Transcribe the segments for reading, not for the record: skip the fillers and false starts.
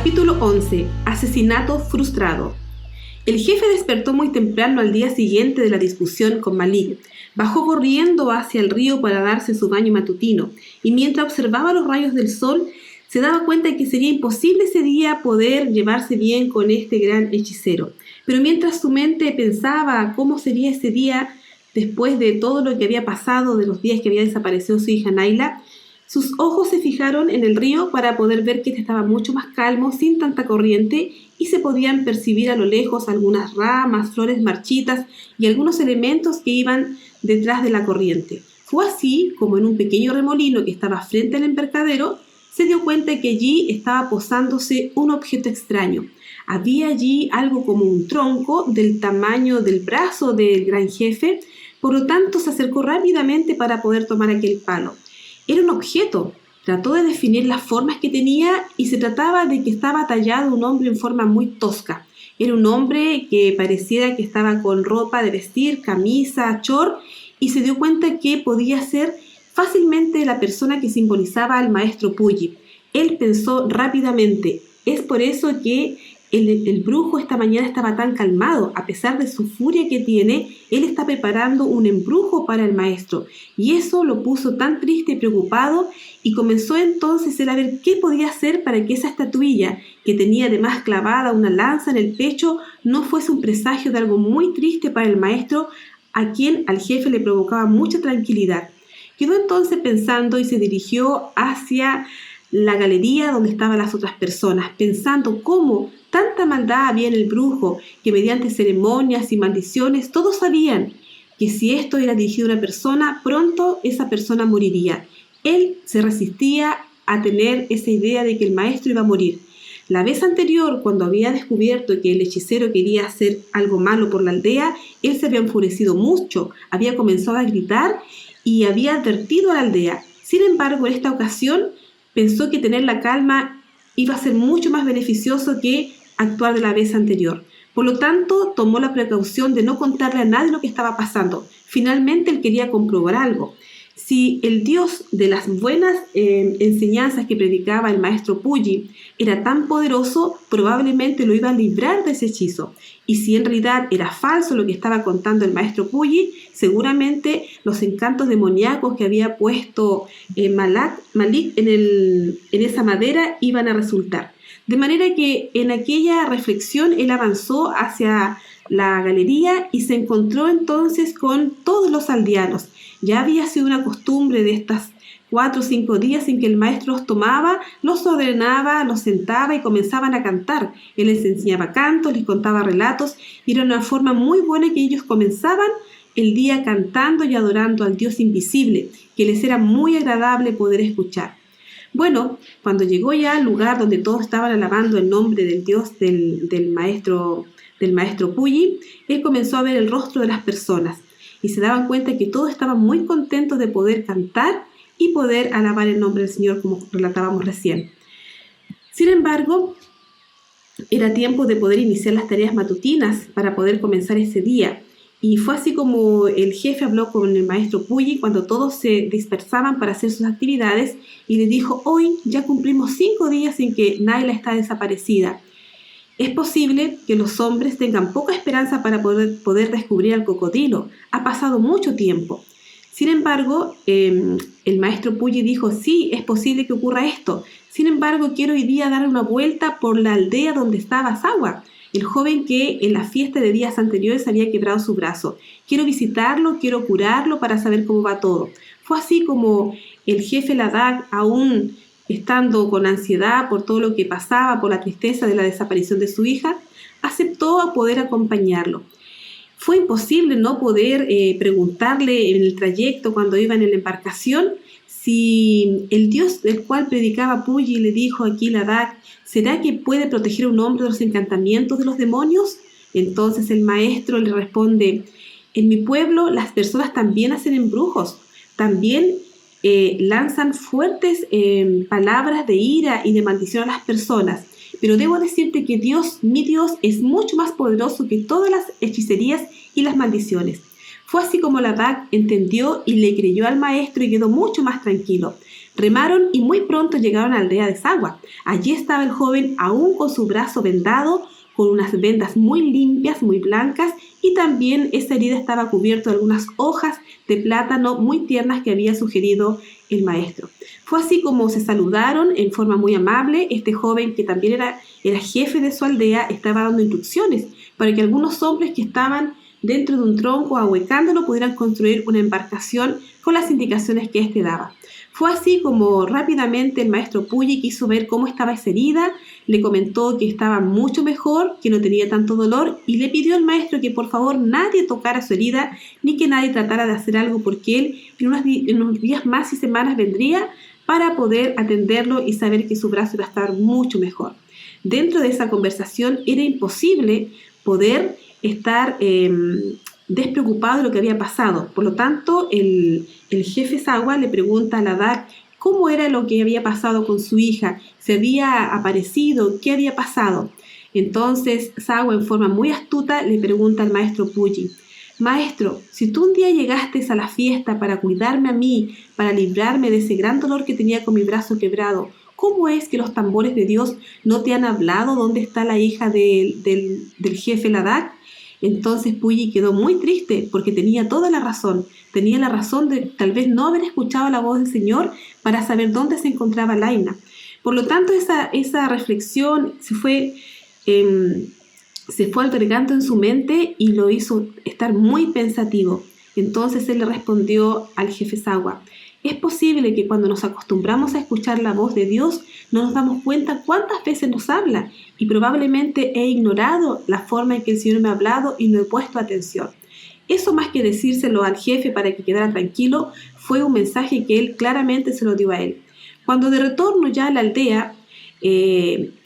Capítulo 11. Asesinato frustrado. El jefe despertó muy temprano al día siguiente de la discusión con Malik. Bajó corriendo hacia el río para darse su baño matutino, y mientras observaba los rayos del sol, se daba cuenta de que sería imposible ese día poder llevarse bien con este gran hechicero. Pero mientras su mente pensaba cómo sería ese día, después de todo lo que había pasado, de los días que había desaparecido su hija Naila, sus ojos se fijaron en el río para poder ver que este estaba mucho más calmo, sin tanta corriente, y se podían percibir a lo lejos algunas ramas, flores marchitas y algunos elementos que iban detrás de la corriente. Fue así como en un pequeño remolino que estaba frente al embarcadero, se dio cuenta que allí estaba posándose un objeto extraño. Había allí algo como un tronco del tamaño del brazo del gran jefe, por lo tanto se acercó rápidamente para poder tomar aquel palo. Era un objeto. Trató de definir las formas que tenía y se trataba de que estaba tallado un hombre en forma muy tosca. Era un hombre que pareciera que estaba con ropa de vestir, camisa, short, y se dio cuenta que podía ser fácilmente la persona que simbolizaba al maestro Puyi. Él pensó rápidamente, es por eso que el brujo esta mañana estaba tan calmado. A pesar de su furia que tiene, él está preparando un embrujo para el maestro. Y eso lo puso tan triste y preocupado, y comenzó entonces él a ver qué podía hacer para que esa estatuilla, que tenía además clavada una lanza en el pecho, no fuese un presagio de algo muy triste para el maestro, a quien al jefe le provocaba mucha tranquilidad. Quedó entonces pensando y se dirigió hacia la galería donde estaban las otras personas, pensando cómo tanta maldad había en el brujo, que mediante ceremonias y maldiciones todos sabían que si esto era dirigido a una persona, pronto esa persona moriría. Él se resistía a tener esa idea de que el maestro iba a morir. La vez anterior, cuando había descubierto que el hechicero quería hacer algo malo por la aldea, él se había enfurecido mucho, había comenzado a gritar y había advertido a la aldea. Sin embargo, en esta ocasión pensó que tener la calma iba a ser mucho más beneficioso que actuar de la vez anterior. Por lo tanto, tomó la precaución de no contarle a nadie lo que estaba pasando. Finalmente, él quería comprobar algo. Si el Dios de las buenas enseñanzas que predicaba el maestro Puyi era tan poderoso, probablemente lo iba a librar de ese hechizo. Y si en realidad era falso lo que estaba contando el maestro Puyi, seguramente los encantos demoníacos que había puesto Malik en esa madera iban a resultar. De manera que en aquella reflexión él avanzó hacia la galería y se encontró entonces con todos los aldeanos. Ya había sido una costumbre de estas 4 o 5 días en que el maestro los tomaba, los ordenaba, los sentaba y comenzaban a cantar. Él les enseñaba cantos, les contaba relatos, y era una forma muy buena que ellos comenzaban el día cantando y adorando al Dios invisible, que les era muy agradable poder escuchar. Bueno, cuando llegó ya al lugar donde todos estaban alabando el nombre del Dios del maestro Puyi, él comenzó a ver el rostro de las personas y se daban cuenta que todos estaban muy contentos de poder cantar y poder alabar el nombre del Señor, como relatábamos recién. Sin embargo, era tiempo de poder iniciar las tareas matutinas para poder comenzar ese día. Y fue así como el jefe habló con el maestro Puyi cuando todos se dispersaban para hacer sus actividades y le dijo: hoy ya cumplimos 5 días en que Naila está desaparecida. Es posible que los hombres tengan poca esperanza para poder descubrir al cocodrilo. Ha pasado mucho tiempo. Sin embargo, el maestro Puyi dijo: sí, es posible que ocurra esto. Sin embargo, quiero hoy día dar una vuelta por la aldea donde estaba Sawa, el joven que en la fiesta de días anteriores había quebrado su brazo. Quiero visitarlo, quiero curarlo para saber cómo va todo. Fue así como el jefe Ladak, aún estando con ansiedad por todo lo que pasaba, por la tristeza de la desaparición de su hija, aceptó poder acompañarlo. Fue imposible no poder preguntarle en el trayecto cuando iba en la embarcación si el Dios del cual predicaba Puyi le dijo aquí Ladak: ¿será que puede proteger a un hombre de los encantamientos de los demonios? Entonces el maestro le responde: en mi pueblo las personas también hacen embrujos, también lanzan fuertes palabras de ira y de maldición a las personas, pero debo decirte que Dios, mi Dios, es mucho más poderoso que todas las hechicerías y las maldiciones. Fue así como Ladak entendió y le creyó al maestro y quedó mucho más tranquilo. Remaron y muy pronto llegaron a la aldea de Sagua. Allí estaba el joven aún con su brazo vendado, con unas vendas muy limpias, muy blancas, y también esa herida estaba cubierta de algunas hojas de plátano muy tiernas que había sugerido el maestro. Fue así como se saludaron en forma muy amable. Este joven, que también era jefe de su aldea, estaba dando instrucciones para que algunos hombres que estaban dentro de un tronco ahuecándolo pudieran construir una embarcación con las indicaciones que éste daba. Fue así como rápidamente el maestro Puyi quiso ver cómo estaba esa herida, le comentó que estaba mucho mejor, que no tenía tanto dolor, y le pidió al maestro que por favor nadie tocara su herida ni que nadie tratara de hacer algo, porque él en unos días más y semanas vendría para poder atenderlo y saber que su brazo iba a estar mucho mejor. Dentro de esa conversación era imposible poder estar despreocupado de lo que había pasado. Por lo tanto, el jefe Sagua le pregunta a Ladakh cómo era lo que había pasado con su hija, se había aparecido, qué había pasado. Entonces Sagua, en forma muy astuta, le pregunta al maestro Puyi: maestro, si tú un día llegaste a la fiesta para cuidarme a mí, para librarme de ese gran dolor que tenía con mi brazo quebrado, ¿cómo es que los tambores de Dios no te han hablado dónde está la hija del jefe Ladakh? Entonces Puyi quedó muy triste porque tenía toda la razón. Tenía la razón de tal vez no haber escuchado la voz del Señor para saber dónde se encontraba Laina. Por lo tanto, esa reflexión se fue albergando en su mente y lo hizo estar muy pensativo. Entonces él le respondió al jefe Sagua: es posible que cuando nos acostumbramos a escuchar la voz de Dios no nos damos cuenta cuántas veces nos habla, y probablemente he ignorado la forma en que el Señor me ha hablado y no he puesto atención. Eso, más que decírselo al jefe para que quedara tranquilo, fue un mensaje que él claramente se lo dio a él. Cuando de retorno ya a la aldea,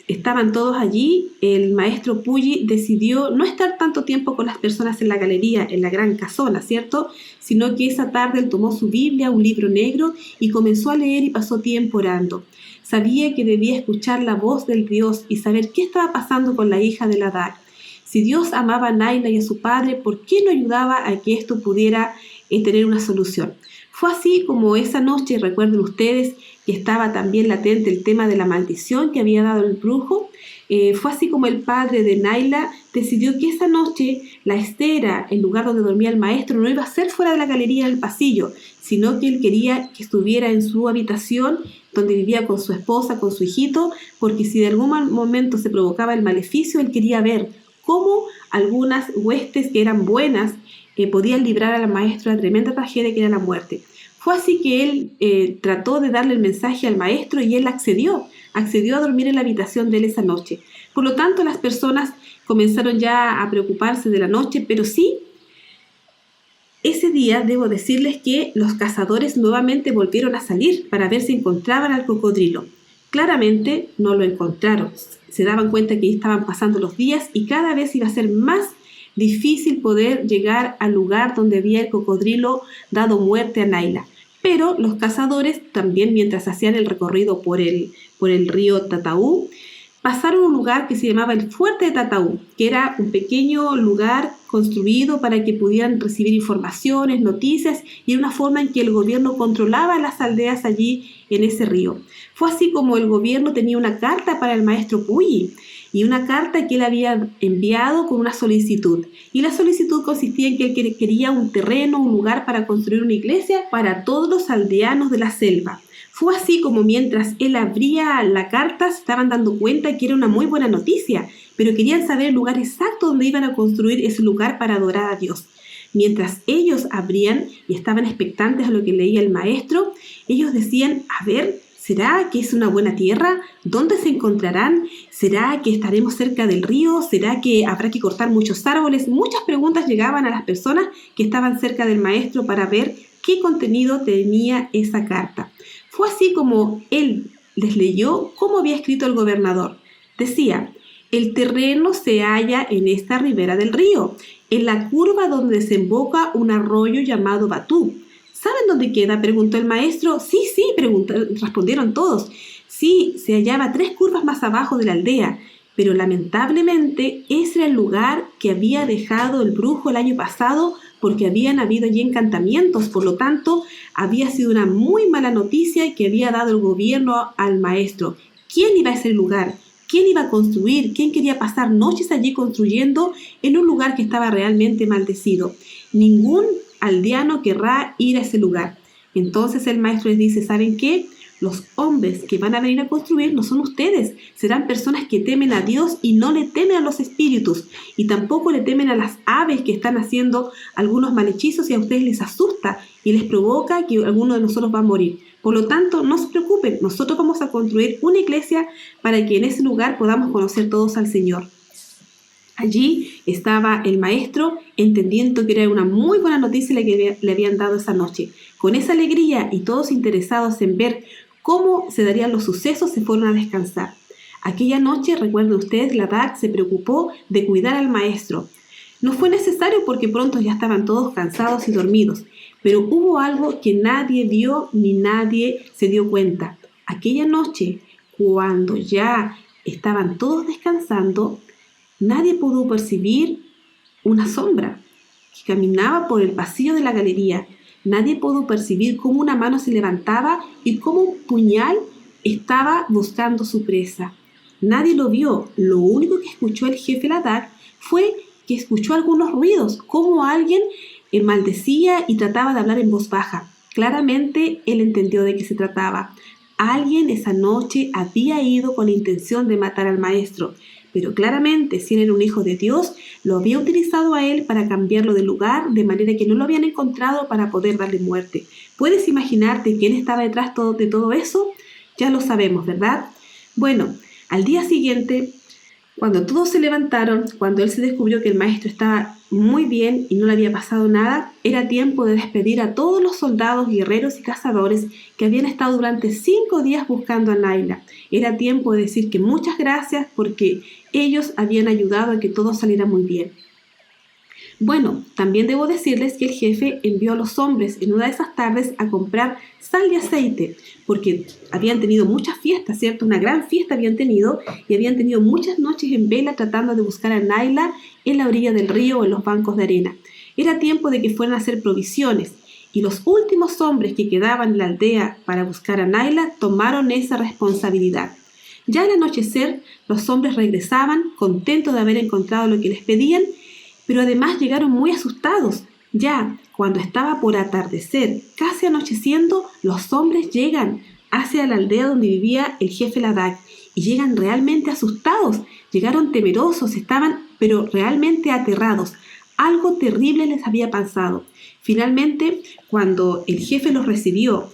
estaban todos allí, el maestro Puyi decidió no estar tanto tiempo con las personas en la galería, en la gran casona, ¿cierto? Sino que esa tarde él tomó su Biblia, un libro negro, y comenzó a leer y pasó tiempo orando. Sabía que debía escuchar la voz del Dios y saber qué estaba pasando con la hija de Ladakh. Si Dios amaba a Naila y a su padre, ¿por qué no ayudaba a que esto pudiera tener una solución? Fue así como esa noche, recuerden ustedes, que estaba también latente el tema de la maldición que había dado el brujo. Fue así como el padre de Naila decidió que esa noche la estera, el lugar donde dormía el maestro, no iba a ser fuera de la galería del pasillo, sino que él quería que estuviera en su habitación, donde vivía con su esposa, con su hijito, porque si de algún momento se provocaba el maleficio, él quería ver cómo algunas huestes que eran buenas podían librar al maestro de la tremenda tragedia que era la muerte. Fue así que él trató de darle el mensaje al maestro y él accedió a dormir en la habitación de él esa noche. Por lo tanto, las personas comenzaron ya a preocuparse de la noche, pero sí, ese día debo decirles que los cazadores nuevamente volvieron a salir para ver si encontraban al cocodrilo. Claramente no lo encontraron. Se daban cuenta que estaban pasando los días y cada vez iba a ser más difícil poder llegar al lugar donde había el cocodrilo dado muerte a Naila. Pero los cazadores también, mientras hacían el recorrido por el río Tataú, pasaron a un lugar que se llamaba el Fuerte de Tataú, que era un pequeño lugar construido para que pudieran recibir informaciones, noticias, y era una forma en que el gobierno controlaba las aldeas allí en ese río. Fue así como el gobierno tenía una carta para el maestro Puyi, y una carta que él había enviado con una solicitud. Y la solicitud consistía en que él quería un terreno, un lugar para construir una iglesia para todos los aldeanos de la selva. Fue así como mientras él abría la carta se estaban dando cuenta que era una muy buena noticia, pero querían saber el lugar exacto donde iban a construir ese lugar para adorar a Dios. Mientras ellos abrían y estaban expectantes a lo que leía el maestro, ellos decían: a ver, ¿será que es una buena tierra? ¿Dónde se encontrarán? ¿Será que estaremos cerca del río? ¿Será que habrá que cortar muchos árboles? Muchas preguntas llegaban a las personas que estaban cerca del maestro para ver qué contenido tenía esa carta. Fue así como él les leyó cómo había escrito el gobernador. Decía: el terreno se halla en esta ribera del río, en la curva donde desemboca un arroyo llamado Batú. ¿Saben dónde queda?, preguntó el maestro. Sí, respondieron todos. Sí, se hallaba 3 curvas más abajo de la aldea, pero lamentablemente ese era el lugar que había dejado el brujo el año pasado porque habían habido allí encantamientos. Por lo tanto, había sido una muy mala noticia que había dado el gobierno al maestro. ¿Quién iba a ese lugar? ¿Quién iba a construir? ¿Quién quería pasar noches allí construyendo en un lugar que estaba realmente maldecido? Ningún aldeano querrá ir a ese lugar. Entonces el maestro les dice, ¿saben qué? Los hombres que van a venir a construir no son ustedes, serán personas que temen a Dios y no le temen a los espíritus, y tampoco le temen a las aves que están haciendo algunos malhechizos y a ustedes les asusta y les provoca que alguno de nosotros va a morir. Por lo tanto, no se preocupen, nosotros vamos a construir una iglesia para que en ese lugar podamos conocer todos al Señor. Allí estaba el maestro entendiendo que era una muy buena noticia la que le habían dado esa noche. Con esa alegría y todos interesados en ver cómo se darían los sucesos, se fueron a descansar. Aquella noche, recuerden ustedes, Ladakh se preocupó de cuidar al maestro. No fue necesario porque pronto ya estaban todos cansados y dormidos, pero hubo algo que nadie vio ni nadie se dio cuenta. Aquella noche, cuando ya estaban todos descansando, nadie pudo percibir una sombra que caminaba por el pasillo de la galería. Nadie pudo percibir cómo una mano se levantaba y cómo un puñal estaba buscando su presa. Nadie lo vio. Lo único que escuchó el jefe Ladakh fue que escuchó algunos ruidos, como alguien maldecía y trataba de hablar en voz baja. Claramente él entendió de qué se trataba. Alguien esa noche había ido con la intención de matar al maestro, pero claramente, si él era un hijo de Dios, lo había utilizado a él para cambiarlo de lugar, de manera que no lo habían encontrado para poder darle muerte. ¿Puedes imaginarte quién estaba detrás de todo eso? Ya lo sabemos, ¿verdad? Bueno, al día siguiente, cuando todos se levantaron, cuando él se descubrió que el maestro estaba muy bien y no le había pasado nada, era tiempo de despedir a todos los soldados, guerreros y cazadores que habían estado durante 5 días buscando a Naila. Era tiempo de decir que muchas gracias porque ellos habían ayudado a que todo saliera muy bien. Bueno, también debo decirles que el jefe envió a los hombres en una de esas tardes a comprar sal y aceite, porque habían tenido muchas fiestas, ¿cierto? Una gran fiesta habían tenido y habían tenido muchas noches en vela tratando de buscar a Naila en la orilla del río o en los bancos de arena. Era tiempo de que fueran a hacer provisiones y los últimos hombres que quedaban en la aldea para buscar a Naila tomaron esa responsabilidad. Ya al anochecer, los hombres regresaban contentos de haber encontrado lo que les pedían, pero además llegaron muy asustados. Ya cuando estaba por atardecer, casi anocheciendo, los hombres llegan hacia la aldea donde vivía el jefe Ladakh y llegan realmente asustados, llegaron temerosos, estaban pero realmente aterrados. Algo terrible les había pasado. Finalmente, cuando el jefe los recibió,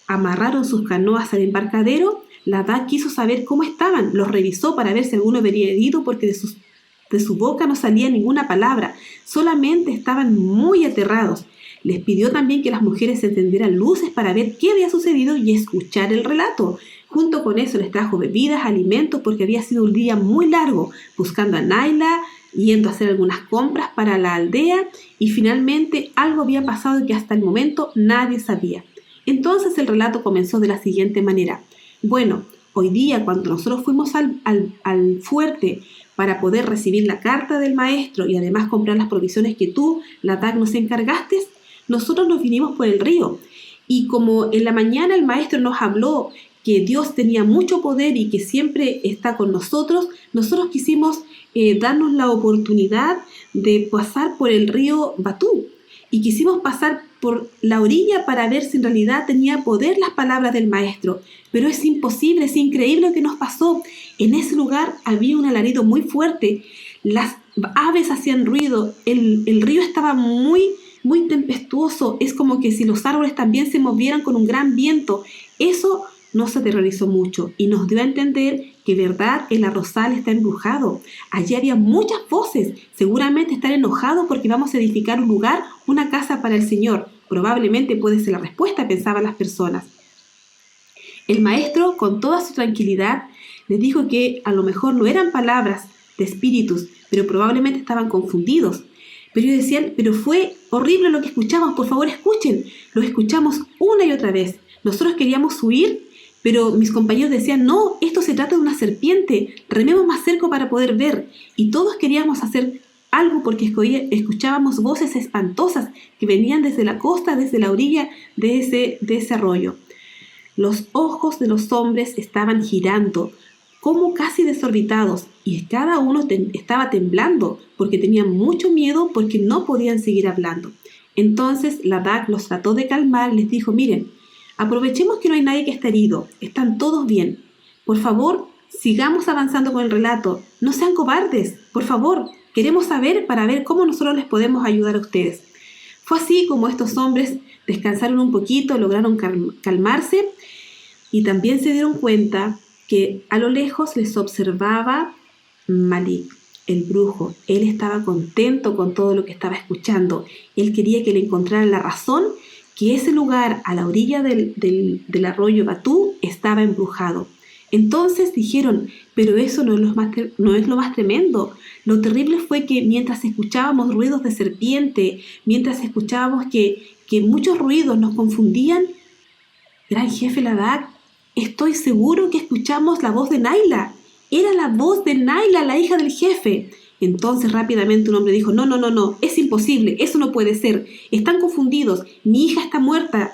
amarraron sus canoas al embarcadero. Ladakh quiso saber cómo estaban, los revisó para ver si alguno había herido porque de su boca no salía ninguna palabra, solamente estaban muy aterrados. Les pidió también que las mujeres encendieran luces para ver qué había sucedido y escuchar el relato. Junto con eso les trajo bebidas, alimentos, porque había sido un día muy largo, buscando a Naila, yendo a hacer algunas compras para la aldea, y finalmente algo había pasado que hasta el momento nadie sabía. Entonces el relato comenzó de la siguiente manera. Bueno, hoy día cuando nosotros fuimos al fuerte para poder recibir la carta del maestro y además comprar las provisiones que tú, Ladakh, nos encargaste, nosotros nos vinimos por el río. Y como en la mañana el maestro nos habló que Dios tenía mucho poder y que siempre está con nosotros, nosotros quisimos darnos la oportunidad de pasar por el río Batú. Y quisimos pasar por la orilla para ver si en realidad tenía poder las palabras del maestro. Pero es imposible, es increíble lo que nos pasó. En ese lugar había un alarido muy fuerte, las aves hacían ruido, el río estaba muy tempestuoso, es como que si los árboles también se movieran con un gran viento. Eso nos aterrorizó mucho y nos dio a entender que verdad el arrozal está embrujado. Allí había muchas voces, seguramente están enojados porque vamos a edificar un lugar, una casa para el Señor. Probablemente puede ser la respuesta, pensaban las personas. El maestro, con toda su tranquilidad, les dijo que a lo mejor no eran palabras de espíritus, pero probablemente estaban confundidos. Pero ellos decían, pero fue horrible lo que escuchamos, por favor escuchen. Lo escuchamos una y otra vez. Nosotros queríamos huir, pero mis compañeros decían, no, esto se trata de una serpiente, rememos más cerca para poder ver. Y todos queríamos hacer algo porque escuchábamos voces espantosas que venían desde la costa, desde la orilla de ese arroyo. Los ojos de los hombres estaban girando, como casi desorbitados, y cada uno estaba temblando porque tenían mucho miedo, porque no podían seguir hablando. Entonces Ladakh los trató de calmar, les dijo: miren, aprovechemos que no hay nadie que esté herido, están todos bien. Por favor, sigamos avanzando con el relato, no sean cobardes, por favor, queremos saber para ver cómo nosotros les podemos ayudar a ustedes. Fue así como estos hombres descansaron un poquito, lograron calmarse, y también se dieron cuenta que a lo lejos les observaba Malik, el brujo. Él estaba contento con todo lo que estaba escuchando. Él quería que le encontraran la razón, que ese lugar a la orilla del arroyo Batú estaba embrujado. Entonces dijeron: pero eso no es lo más tremendo. Lo terrible fue que mientras escuchábamos ruidos de serpiente, mientras escuchábamos que muchos ruidos nos confundían, gran jefe Ladakh, estoy seguro que escuchamos la voz de Naila. Era la voz de Naila, la hija del jefe. Entonces rápidamente un hombre dijo: no, es imposible, eso no puede ser. Están confundidos, mi hija está muerta,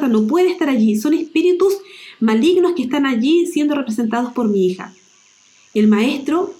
no puede estar allí. Son espíritus malignos que están allí siendo representados por mi hija. El maestro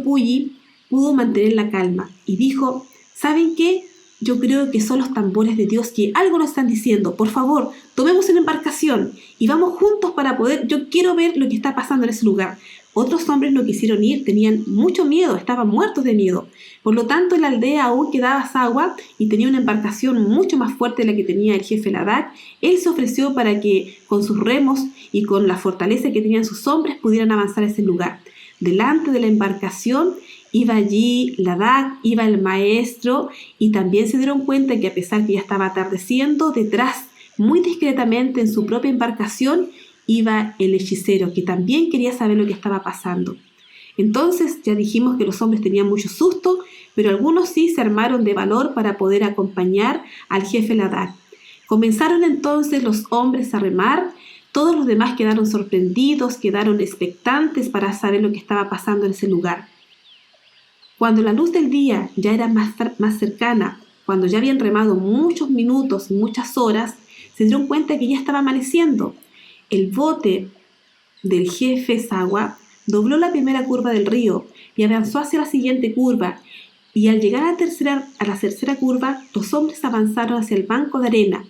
Puyi pudo mantener la calma y dijo: ¿saben qué? Yo creo que son los tambores de Dios que algo nos están diciendo. Por favor, tomemos una embarcación y vamos juntos para poder... Yo quiero ver lo que está pasando en ese lugar. Otros hombres no quisieron ir, tenían mucho miedo, estaban muertos de miedo. Por lo tanto, en la aldea aún quedaba Sawa y tenía una embarcación mucho más fuerte de la que tenía el jefe Ladakh. Él se ofreció para que con sus remos y con la fortaleza que tenían sus hombres pudieran avanzar a ese lugar. Delante de la embarcación iba allí Ladakh, iba el maestro, y también se dieron cuenta que a pesar que ya estaba atardeciendo, detrás, muy discretamente en su propia embarcación, iba el hechicero, que también quería saber lo que estaba pasando. Entonces ya dijimos que los hombres tenían mucho susto, pero algunos sí se armaron de valor para poder acompañar al jefe Ladakh. Comenzaron entonces los hombres a remar. Todos los demás quedaron sorprendidos, quedaron expectantes para saber lo que estaba pasando en ese lugar. Cuando la luz del día ya era más cercana, cuando ya habían remado muchos minutos, muchas horas, se dieron cuenta que ya estaba amaneciendo. El bote del jefe Sawa dobló la primera curva del río y avanzó hacia la siguiente curva, y al llegar a la tercera curva, los hombres avanzaron hacia el banco de arena,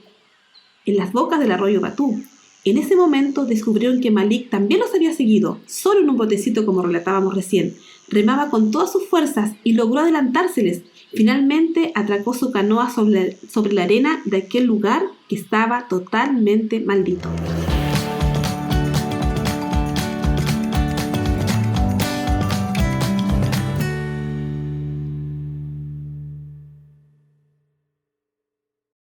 en las bocas del arroyo Batú. En ese momento descubrieron que Malik también los había seguido, solo en un botecito como relatábamos recién. Remaba con todas sus fuerzas y logró adelantárseles. Finalmente atracó su canoa sobre la arena de aquel lugar que estaba totalmente maldito.